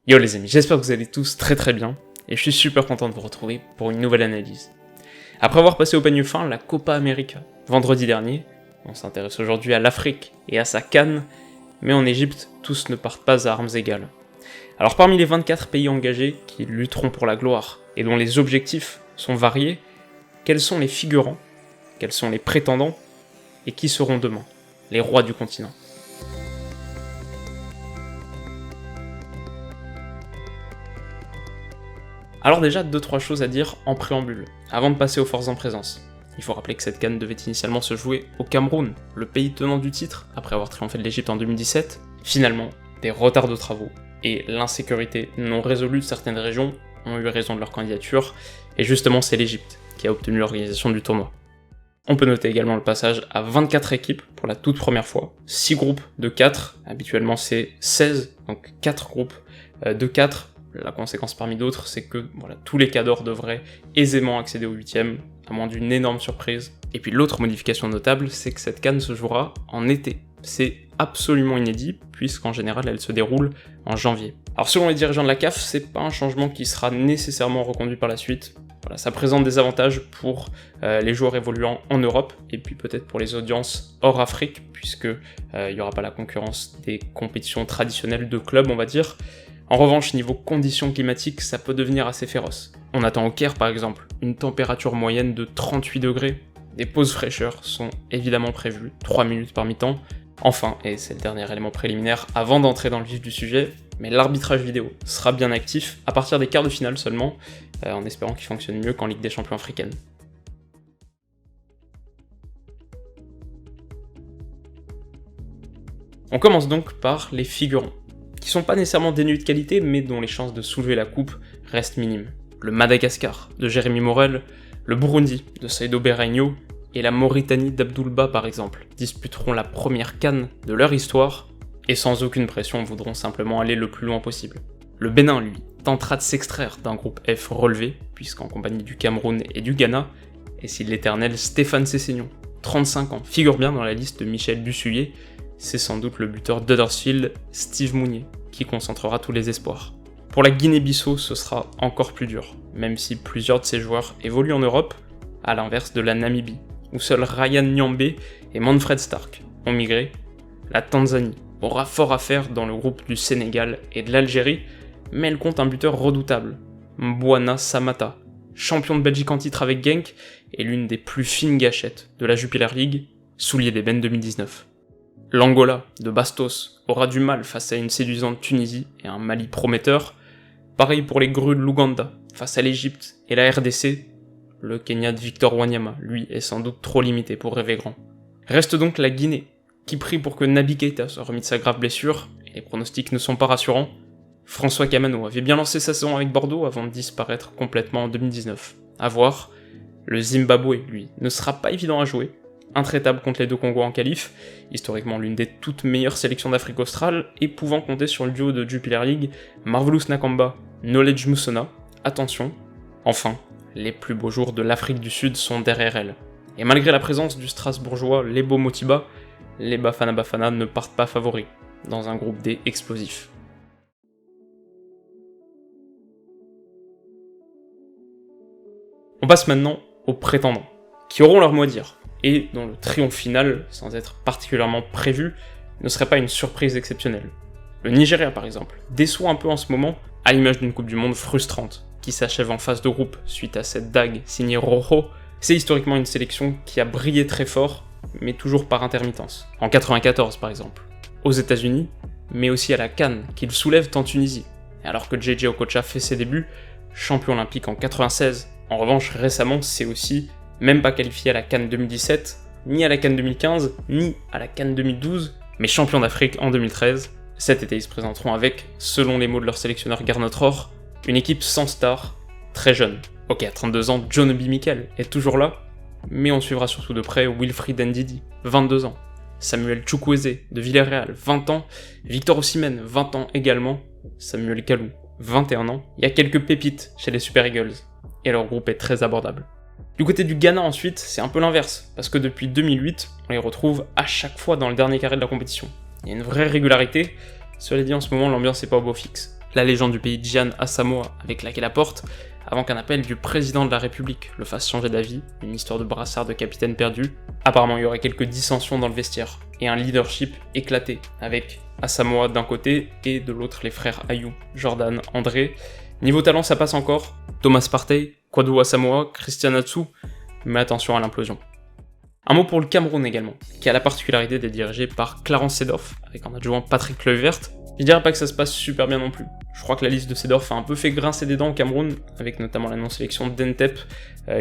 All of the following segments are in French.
Yo les amis, j'espère que vous allez tous très bien, et je suis super content de vous retrouver pour une nouvelle analyse. Après avoir passé au peigne fin la Copa América vendredi dernier, on s'intéresse aujourd'hui à l'Afrique et à sa CAN, mais en Égypte, tous ne partent pas à armes égales. Alors parmi les 24 pays engagés qui lutteront pour la gloire, et dont les objectifs sont variés, quels sont les figurants, quels sont les prétendants, et qui seront demain, les rois du continent? Alors déjà, 2-3 choses à dire en préambule, avant de passer aux forces en présence. Il faut rappeler que cette CAN devait initialement se jouer au Cameroun, le pays tenant du titre, après avoir triomphé de l'Égypte en 2017. Finalement, des retards de travaux et l'insécurité non résolue de certaines régions ont eu raison de leur candidature, et justement c'est l'Égypte qui a obtenu l'organisation du tournoi. On peut noter également le passage à 24 équipes pour la toute première fois, 6 groupes de 4, habituellement c'est 16, donc 4 groupes de 4. La conséquence parmi d'autres, c'est que tous les cadors devraient aisément accéder au 8ème, à moins d'une énorme surprise. Et puis l'autre modification notable, c'est que cette CAN se jouera en été. C'est absolument inédit, puisqu'en général elle se déroule en janvier. Alors selon les dirigeants de la CAF, c'est pas un changement qui sera nécessairement reconduit par la suite. Voilà, ça présente des avantages pour les joueurs évoluant en Europe, et puis peut-être pour les audiences hors Afrique, puisque il n'y aura pas la concurrence des compétitions traditionnelles de clubs, on va dire. En revanche, niveau conditions climatiques, ça peut devenir assez féroce. On attend au Caire par exemple une température moyenne de 38 degrés. Des pauses fraîcheurs sont évidemment prévues, 3 minutes par mi-temps. Enfin, et c'est le dernier élément préliminaire avant d'entrer dans le vif du sujet, mais l'arbitrage vidéo sera bien actif à partir des quarts de finale seulement, en espérant qu'il fonctionne mieux qu'en Ligue des Champions africaine. On commence donc par les figurants, qui sont pas nécessairement dénués de qualité, mais dont les chances de soulever la coupe restent minimes. Le Madagascar de Jérémy Morel, le Burundi de Saido Berahino et la Mauritanie d'Abdoulba par exemple disputeront la première CAN de leur histoire et sans aucune pression voudront simplement aller le plus loin possible. Le Bénin, lui, tentera de s'extraire d'un groupe F relevé, puisqu'en compagnie du Cameroun et du Ghana, et si l'éternel Stéphane Sessegnon, 35 ans, figure bien dans la liste de Michel Bussuyer, c'est sans doute le buteur d'Huddersfield, Steve Mounier, qui concentrera tous les espoirs. Pour la Guinée-Bissau, ce sera encore plus dur, même si plusieurs de ces joueurs évoluent en Europe, à l'inverse de la Namibie, où seuls Ryan Nyambe et Manfred Stark ont migré. La Tanzanie aura fort à faire dans le groupe du Sénégal et de l'Algérie, mais elle compte un buteur redoutable, Mbwana Samata, champion de Belgique en titre avec Genk et l'une des plus fines gâchettes de la Jupiler League, soulier d'ébène 2019. L'Angola, de Bastos, aura du mal face à une séduisante Tunisie et un Mali prometteur. Pareil pour les grues de l'Ouganda, face à l'Égypte et la RDC. Le Kenya de Victor Wanyama, lui, est sans doute trop limité pour rêver grand. Reste donc la Guinée, qui prie pour que Naby Keita soit remis de sa grave blessure, et les pronostics ne sont pas rassurants. François Kamano avait bien lancé sa saison avec Bordeaux avant de disparaître complètement en 2019. À voir, le Zimbabwe, lui, ne sera pas évident à jouer, intraitable contre les deux Congos en qualif, historiquement l'une des toutes meilleures sélections d'Afrique australe, et pouvant compter sur le duo de Jupiler League, Marvelous Nakamba, Knowledge Musona, attention, enfin, les plus beaux jours de l'Afrique du Sud sont derrière elle. Et malgré la présence du Strasbourgeois Lebo Motiba, les Bafana Bafana ne partent pas favoris, dans un groupe D explosif. On passe maintenant aux prétendants, qui auront leur mot à dire, et dont le triomphe final, sans être particulièrement prévu, ne serait pas une surprise exceptionnelle. Le Nigeria par exemple, déçoit un peu en ce moment, à l'image d'une Coupe du Monde frustrante, qui s'achève en phase de groupe suite à cette dague signée Rojo. C'est historiquement une sélection qui a brillé très fort, mais toujours par intermittence. En 94 par exemple, aux États-Unis, mais aussi à la CAN, qu'il soulève en Tunisie. Et alors que JJ Okocha fait ses débuts, champion olympique en 96, en revanche récemment c'est aussi même pas qualifié à la CAN 2017, ni à la CAN 2015, ni à la CAN 2012, mais champion d'Afrique en 2013. Cet été, ils se présenteront avec, selon les mots de leur sélectionneur Gernot Rohr, une équipe sans star, très jeune. Ok, à 32 ans, John Obi Mikel est toujours là, mais on suivra surtout de près Wilfried Ndidi, 22 ans, Samuel Chukwueze de Villarreal, 20 ans, Victor Osimhen, 20 ans également, Samuel Kalou, 21 ans. Il y a quelques pépites chez les Super Eagles, et leur groupe est très abordable. Du côté du Ghana ensuite, c'est un peu l'inverse, parce que depuis 2008, on les retrouve à chaque fois dans le dernier carré de la compétition. Il y a une vraie régularité, cela dit en ce moment l'ambiance n'est pas au beau fixe. la légende du pays Gian Asamoah avait claqué la porte, avant qu'un appel du président de la République le fasse changer d'avis, une histoire de brassard de capitaine perdu. Apparemment, il y aurait quelques dissensions dans le vestiaire, et un leadership éclaté, avec Asamoah d'un côté, et de l'autre les frères Ayew, Jordan, André. Niveau talent, ça passe encore, Thomas Partey, Kwadwo Asamoah, Christian Atsu, mais attention à l'implosion. Un mot pour le Cameroun également, qui a la particularité d'être dirigé par Clarence Seedorf, avec en adjoint Patrick Kluivert. Je dirais pas que ça se passe super bien non plus. Je crois que la liste de Seedorf a un peu fait grincer des dents au Cameroun, avec notamment la non-sélection d'Entep,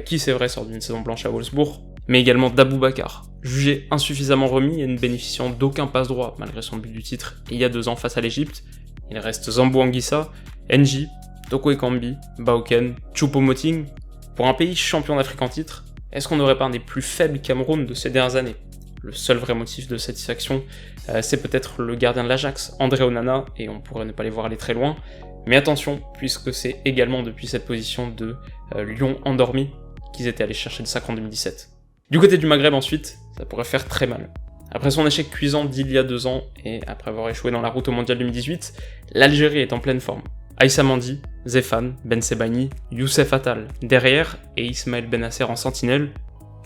qui c'est vrai sort d'une saison blanche à Wolfsburg, mais également d'Aboubacar, jugé insuffisamment remis et ne bénéficiant d'aucun passe-droit malgré son but du titre il y a 2 ans face à l'Égypte. Il reste Zambo Anguissa, Nji, Toko Ekambi, Bauken, Choupo-Moting. Pour un pays champion d'Afrique en titre, est-ce qu'on n'aurait pas un des plus faibles Cameroun de ces dernières années ? Le seul vrai motif de satisfaction, c'est peut-être le gardien de l'Ajax, André Onana, et on pourrait ne pas les voir aller très loin. Mais attention, puisque c'est également depuis cette position de lion endormi qu'ils étaient allés chercher le sacre en 2017. Du côté du Maghreb ensuite, ça pourrait faire très mal. Après son échec cuisant d'il y a 2 ans, et après avoir échoué dans la route au Mondial 2018, l'Algérie est en pleine forme. Aïssa Mandi, Zéphane, Ben Sebaini, Youssef Attal derrière, et Ismaël Benasser en sentinelle,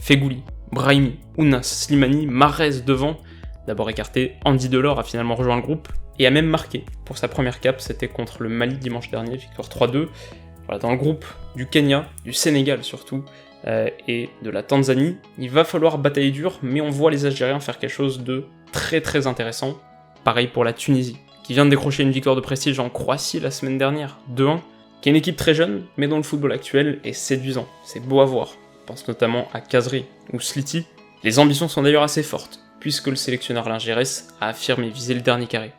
Fegouli, Brahimi, Ounas, Slimani, Mahrez devant, d'abord écarté, Andy Delors a finalement rejoint le groupe, et a même marqué pour sa première cape, c'était contre le Mali dimanche dernier, victoire 3-2. Voilà, dans le groupe du Kenya, du Sénégal surtout, et de la Tanzanie, il va falloir batailler dur, mais on voit les Algériens faire quelque chose de très très intéressant. Pareil pour la Tunisie, qui vient de décrocher une victoire de prestige en Croatie la semaine dernière, 2-1, qui est une équipe très jeune, mais dont le football actuel est séduisant, c'est beau à voir. On pense notamment à Kazri ou Sliti. Les ambitions sont d'ailleurs assez fortes, puisque le sélectionneur Lingérès a affirmé viser le dernier carré.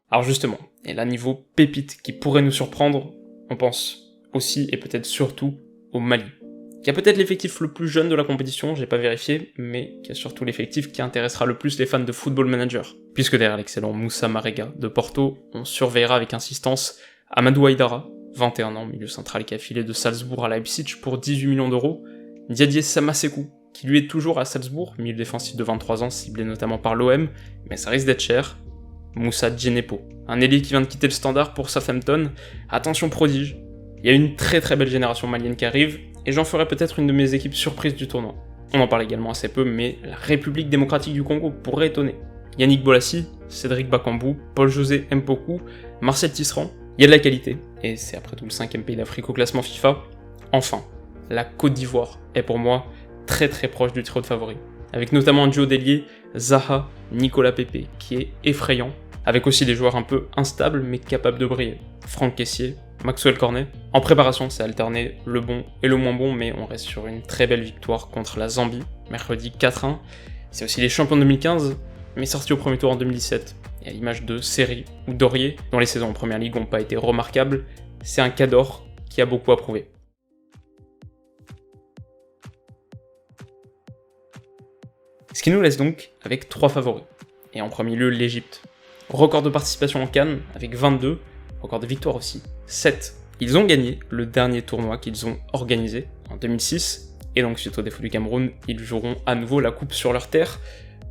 Alors justement, et là niveau pépite qui pourrait nous surprendre, on pense aussi et peut-être surtout au Mali, qui a peut-être l'effectif le plus jeune de la compétition, j'ai pas vérifié, mais qui a surtout l'effectif qui intéressera le plus les fans de Football Manager. Puisque derrière l'excellent Moussa Marega de Porto, on surveillera avec insistance Amadou Haïdara, 21 ans, milieu central qui a filé de Salzbourg à Leipzig pour 18 millions d'euros, Diadier Samasekou, qui lui est toujours à Salzbourg, milieu défensif de 23 ans, ciblé notamment par l'OM, mais ça risque d'être cher, Moussa Djenepo, un ailier qui vient de quitter le Standard pour Southampton, attention prodige, il y a une très très belle génération malienne qui arrive, et j'en ferai peut-être une de mes équipes surprises du tournoi. On en parle également assez peu, mais la République démocratique du Congo pourrait étonner. Yannick Bolassi, Cédric Bakambu, Paul-José Mpoku, Marcel Tisserand, il y a de la qualité, et c'est après tout le 5e pays d'Afrique au classement FIFA. Enfin, la Côte d'Ivoire est pour moi très très proche du trio de favoris, avec notamment un duo d'ailier, Zaha, Nicolas Pepe, qui est effrayant, avec aussi des joueurs un peu instables mais capables de briller. Franck Kessié, Maxwell Cornet. En préparation, c'est alterné le bon et le moins bon, mais on reste sur une très belle victoire contre la Zambie, mercredi 4-1. C'est aussi les champions de 2015, mais sortis au premier tour en 2017. Et à l'image de Seri ou Dorier, dont les saisons en première ligue n'ont pas été remarquables, c'est un cador qui a beaucoup à prouver. Ce qui nous laisse donc avec 3 favoris. Et en premier lieu, l'Égypte. Record de participation en CAN avec 22, record de victoire aussi, 7. Ils ont gagné le dernier tournoi qu'ils ont organisé en 2006, et donc suite au défaut du Cameroun, ils joueront à nouveau la coupe sur leur terre.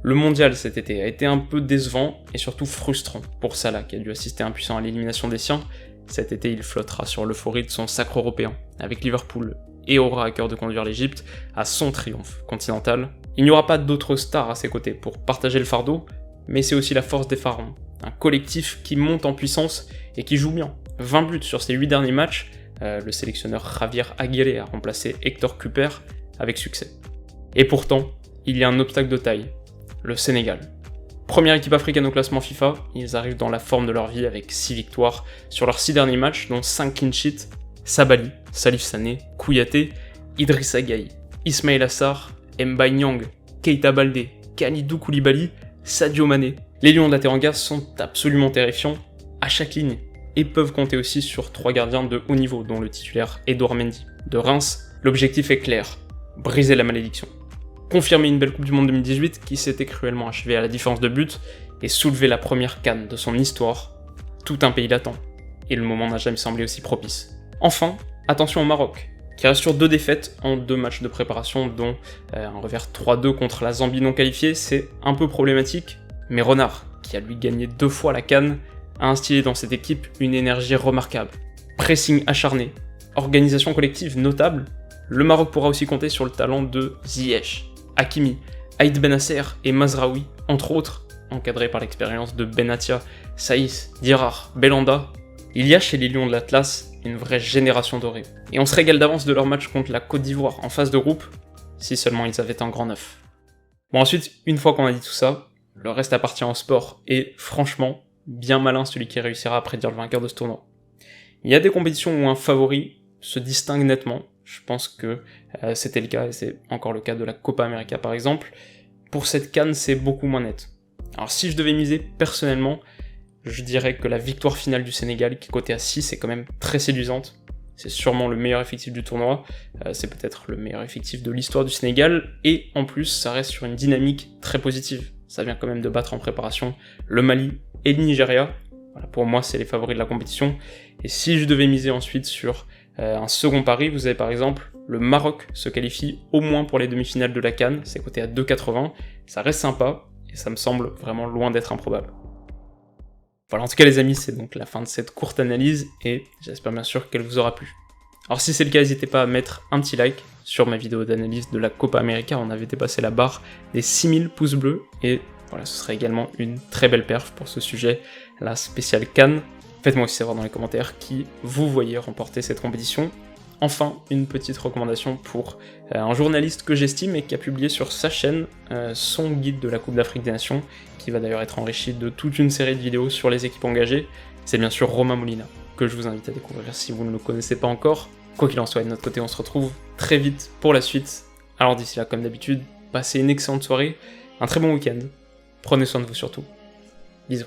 Le mondial cet été a été un peu décevant et surtout frustrant pour Salah qui a dû assister impuissant à l'élimination des siens. Cet été, il flottera sur l'euphorie de son sacre européen avec Liverpool et aura à cœur de conduire l'Égypte à son triomphe continental. Il n'y aura pas d'autres stars à ses côtés pour partager le fardeau, mais c'est aussi la force des pharaons, un collectif qui monte en puissance et qui joue bien. 20 buts sur ses 8 derniers matchs, le sélectionneur Javier Aguirre a remplacé Hector Cúper avec succès. Et pourtant, il y a un obstacle de taille, le Sénégal. Première équipe africaine au classement FIFA, ils arrivent dans la forme de leur vie avec 6 victoires sur leurs 6 derniers matchs, dont 5 clean sheets. Sabali, Salif Sané, Kouyaté, Idrissa Gueye, Ismaïla Assar, Mbaye Niang, Keita Baldé, Kalidou Koulibaly, Sadio Mané. Les Lions de la Teranga sont absolument terrifiants à chaque ligne et peuvent compter aussi sur 3 gardiens de haut niveau, dont le titulaire Edouard Mendy. De Reims, l'objectif est clair, briser la malédiction. Confirmer une belle Coupe du Monde 2018 qui s'était cruellement achevée à la différence de but et soulever la première CAN de son histoire. Tout un pays l'attend, et le moment n'a jamais semblé aussi propice. Enfin, attention au Maroc, qui reste sur 2 défaites en 2 matchs de préparation, dont un revers 3-2 contre la Zambie non qualifiée, c'est un peu problématique, mais Renard, qui a lui gagné 2 fois la CAN, a instillé dans cette équipe une énergie remarquable. Pressing acharné, organisation collective notable, le Maroc pourra aussi compter sur le talent de Ziyech, Hakimi, Aïd Benasser et Mazraoui, entre autres, encadrés par l'expérience de Benatia, Saïs, Dirar, Belhanda. Il y a chez les Lions de l'Atlas une vraie génération dorée. Et on se régale d'avance de leur match contre la Côte d'Ivoire en phase de groupe, si seulement ils avaient un grand neuf. Bon ensuite, une fois qu'on a dit tout ça, le reste appartient au sport, et franchement, bien malin celui qui réussira à prédire le vainqueur de ce tournoi. Il y a des compétitions où un favori se distingue nettement, je pense que c'était le cas, et c'est encore le cas de la Copa América par exemple. Pour cette CAN, c'est beaucoup moins net. Alors si je devais miser personnellement, je dirais que la victoire finale du Sénégal, qui est cotée à 6, est quand même très séduisante. C'est sûrement le meilleur effectif du tournoi, c'est peut-être le meilleur effectif de l'histoire du Sénégal, et en plus ça reste sur une dynamique très positive. Ça vient quand même de battre en préparation le Mali et le Nigeria. Voilà, pour moi c'est les favoris de la compétition. Et si je devais miser ensuite sur un second pari, vous avez par exemple le Maroc se qualifie au moins pour les demi-finales de la CAN, c'est coté à 2,80, ça reste sympa, et ça me semble vraiment loin d'être improbable. Voilà, en tout cas les amis, c'est donc la fin de cette courte analyse, et j'espère bien sûr qu'elle vous aura plu. Alors si c'est le cas, n'hésitez pas à mettre un petit like sur ma vidéo d'analyse de la Copa América, on avait dépassé la barre des 6000 pouces bleus, et voilà, ce serait également une très belle perf pour ce sujet, la spéciale CAN. Faites-moi aussi savoir dans les commentaires qui vous voyez remporter cette compétition. Enfin, une petite recommandation pour un journaliste que j'estime et qui a publié sur sa chaîne son guide de la Coupe d'Afrique des Nations, qui va d'ailleurs être enrichi de toute une série de vidéos sur les équipes engagées. C'est bien sûr Romain Molina, que je vous invite à découvrir si vous ne le connaissez pas encore. Quoi qu'il en soit, de notre côté, on se retrouve très vite pour la suite. Alors d'ici là, comme d'habitude, passez une excellente soirée, un très bon week-end. Prenez soin de vous surtout. Bisous.